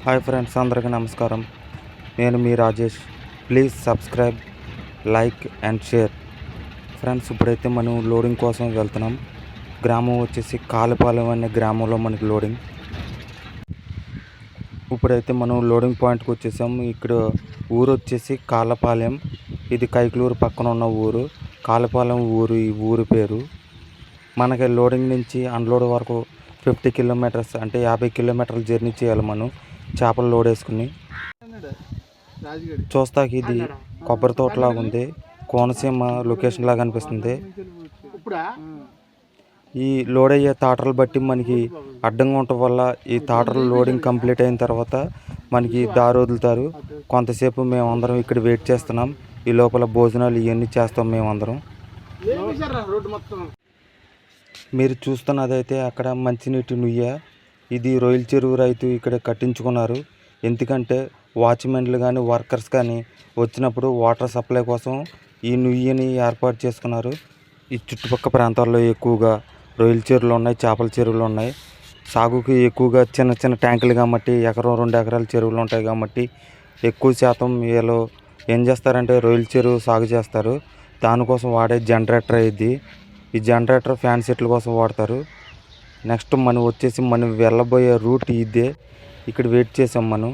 Hi friends, అందరికీ నమస్కారం. నేను మీ Rajesh. Please subscribe, like and share. Friends, ఇప్పుడైతే మనం లోడింగ్ కోసం వెళ్తున్నాం. గ్రామం వచ్చేసి కాలపాలెం అనే గ్రామంలో మనకి లోడింగ్. ఇప్పుడైతే మనం లోడింగ్ పాయింట్కి వచ్చేసాం. ఇక్కడ ఊరు వచ్చేసి కాలపాలెం. ఇది కైకలూరు పక్కన ఉన్న ఊరు. కాలపాలెం ఊరు ఈ ఊరు పేరు. మనకి లోడింగ్ నుంచి అన్లోడ్ వరకు 50 కిలోమీటర్స్ అంటే 50 కిలోమీటర్లు జర్నీ చేయాలి మనం చేపలు లోడ్ వేసుకుని. చూస్తాకి ఇది కొబ్బరి తోటలాగా ఉంది. కోనసీమ లొకేషన్ లాగా అనిపిస్తుంది. ఈ లోడ్ అయ్యే తాటర్లు బట్టి మనకి అడ్డంగా ఉండటం వల్ల ఈ తాటర్లు లోడింగ్ కంప్లీట్ అయిన తర్వాత మనకి దారి వదులుతారు. కొంతసేపు మేమందరం ఇక్కడ వెయిట్ చేస్తున్నాం. ఈ లోపల భోజనాలు ఇవన్నీ చేస్తాం మేమందరం. మీరు చూస్తున్నదైతే అక్కడ మంచినీటి నుయ్య. ఇది రొయ్యల చెరువు రైతు ఇక్కడ కట్టించుకున్నారు. ఎందుకంటే వాచ్మెన్లు కానీ వర్కర్స్ కానీ వచ్చినప్పుడు వాటర్ సప్లై కోసం ఈ నుయ్యని ఏర్పాటు చేసుకున్నారు. ఈ చుట్టుపక్కల ప్రాంతాల్లో ఎక్కువగా రొయ్యల చెరువులు ఉన్నాయి, చేపల చెరువులు ఉన్నాయి. సాగుకి ఎక్కువగా చిన్న చిన్న ట్యాంకులు కాబట్టి 1-2 ఎకరాల చెరువులు ఉంటాయి కాబట్టి ఎక్కువ శాతం వీళ్ళు ఏం చేస్తారంటే రొయ్యల చెరువు సాగు చేస్తారు. దానికోసం వాడే జనరేటర్ ఇది. ఈ జనరేటర్ ఫ్యాన్ సెట్ల కోసం వాడతారు. నెక్స్ట్ మనం వచ్చేసి మనం వెళ్ళబోయే రూట్ ఇదే. ఇక్కడ వెయిట్ చేసాం మనం.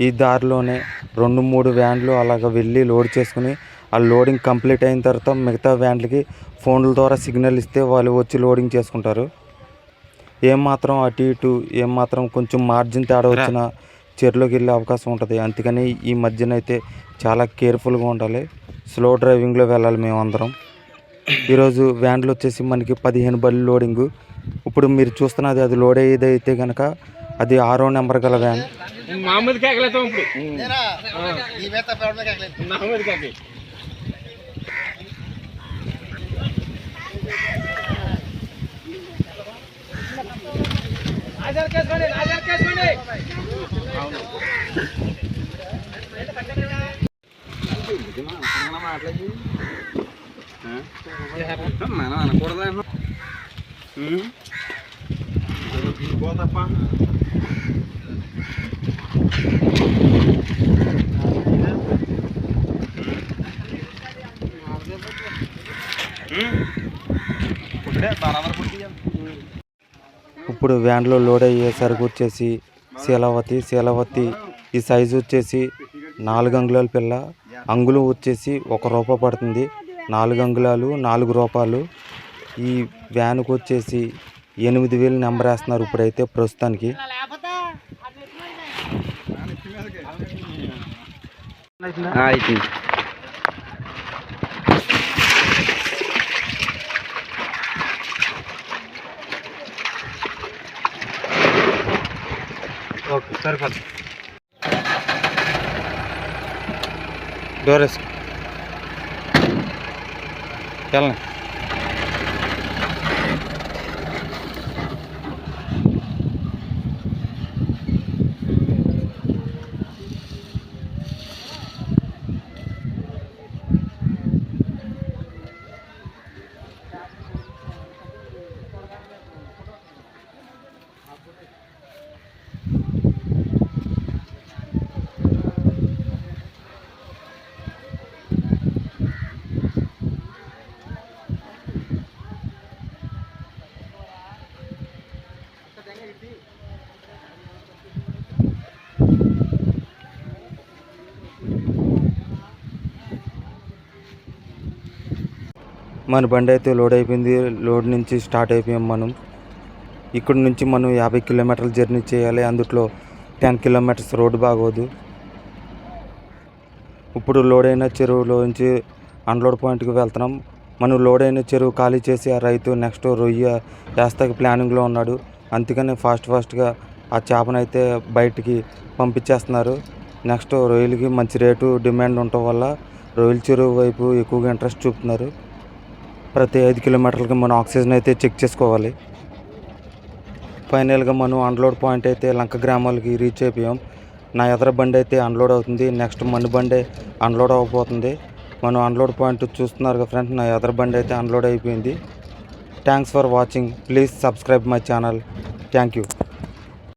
ఈ దారిలోనే 2-3 వ్యాన్లు అలాగ వెళ్ళి లోడ్ చేసుకుని ఆ లోడింగ్ కంప్లీట్ అయిన తర్వాత మిగతా వ్యాన్లకి ఫోన్ల ద్వారా సిగ్నల్ ఇస్తే వాళ్ళు వచ్చి లోడింగ్ చేసుకుంటారు. ఏమాత్రం అటు ఇటు ఏమాత్రం కొంచెం మార్జిన్ తేడా వచ్చినా చెరువులోకి వెళ్ళే అవకాశం ఉంటుంది. అందుకని ఈ మధ్యన అయితే చాలా కేర్ఫుల్గా ఉండాలి. స్లో డ్రైవింగ్లో వెళ్ళాలి మేమందరం. ఈరోజు వ్యాన్లు వచ్చేసి మనకి 15 బళ్ళు లోడింగు. ఇప్పుడు మీరు చూస్తున్నది అది లోడ్ అయ్యేది అయితే కనుక అది 6వ నెంబర్ గల వ్యాన్. మనం అనకూడదు. ఇప్పుడు వ్యాన్లో లోడ్ అయ్యే సరుకు వచ్చేసి శీలవతి. ఈ సైజు వచ్చేసి 4 అంగుళాల పిల్ల. అంగుళం వచ్చేసి ₹1 పడుతుంది. 4 అంగుళాలు ₹4. ఈ వ్యాన్కి వచ్చేసి 8,000 నెంబర్ వేస్తున్నారు ఇప్పుడైతే ప్రస్తుతానికి. ఓకే సరిపోదు. డోరేస్ వెళ్ళండి. మన బండి అయితే లోడ్ అయిపోయింది. లోడ్ నుంచి స్టార్ట్ అయిపోయాం మనం. ఇక్కడ నుంచి మనం 50 కిలోమీటర్లు జర్నీ చేయాలి. అందులో 10 కిలోమీటర్స్ రోడ్డు బాగోదు. ఇప్పుడు లోడ్ అయిన చెరువులోంచి అన్లోడ్ పాయింట్కి వెళ్తున్నాం. మనం లోడ్ అయిన చెరువు ఖాళీ చేసి ఆ రైతు నెక్స్ట్ రొయ్య వేస్తాకి ప్లానింగ్లో ఉన్నాడు. అందుకని ఫాస్ట్గా ఆ చేపనైతే బయటికి పంపించేస్తున్నారు. నెక్స్ట్ రొయ్యలకి మంచి రేటు డిమాండ్ ఉండటం వల్ల రొయ్యల చెరువు వైపు ఎక్కువగా ఇంట్రెస్ట్ చూపుతున్నారు. ప్రతి 5 కిలోమీటర్లకి మనం ఆక్సిజన్ అయితే చెక్ చేసుకోవాలి. ఫైనల్గా మనం అన్లోడ్ పాయింట్ అయితే లంక గ్రామాలకి రీచ్ అయిపోయాం. నా ఎదర బండి అయితే అన్లోడ్ అవుతుంది. నెక్స్ట్ మన బండి అన్లోడ్ అవ్వబోతుంది. మనం అన్లోడ్ పాయింట్ చూస్తున్నారు కదా ఫ్రెండ్స్, నా ఎదర బండి అయితే అన్లోడ్ అయిపోయింది. Thanks for watching. Please subscribe my channel. Thank you.